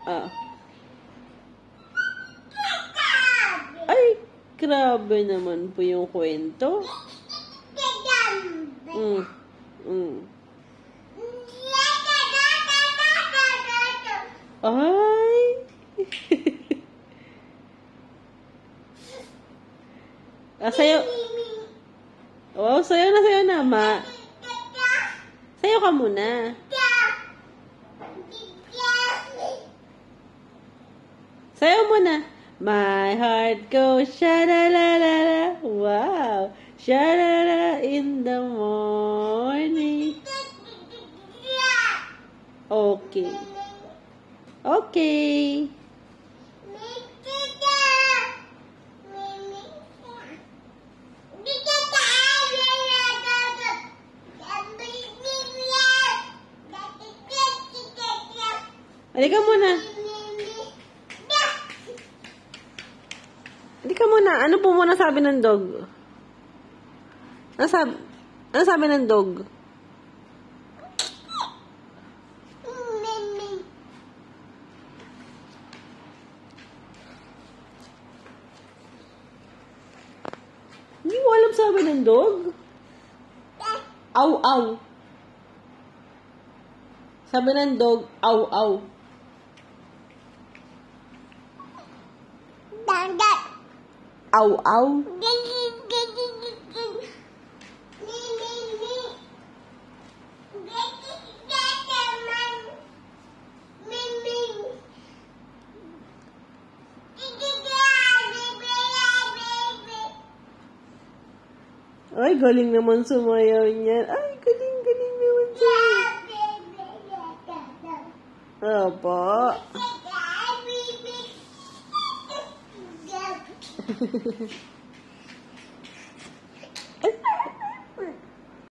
Ah. Ay, grabe naman po yung kwento. Mm. Mm. Ay. Sayo. Wow, sayo na, ma. Sayo ka muna. Sayo muna. My heart goes sha-la-la-la-la. Wow. Sha-la-la-la in the morning. Okay. Okay. Halika muna. Halika muna. Ano po muna sabi ng dog? Ano sabi ng dog? Hindi mo alam sabi ng dog? Aw, aw. Sabi ng dog, aw, aw. Aw, aw. Ay, galing naman sumayaw niyan. Ay, galing naman sumayaw. Opo.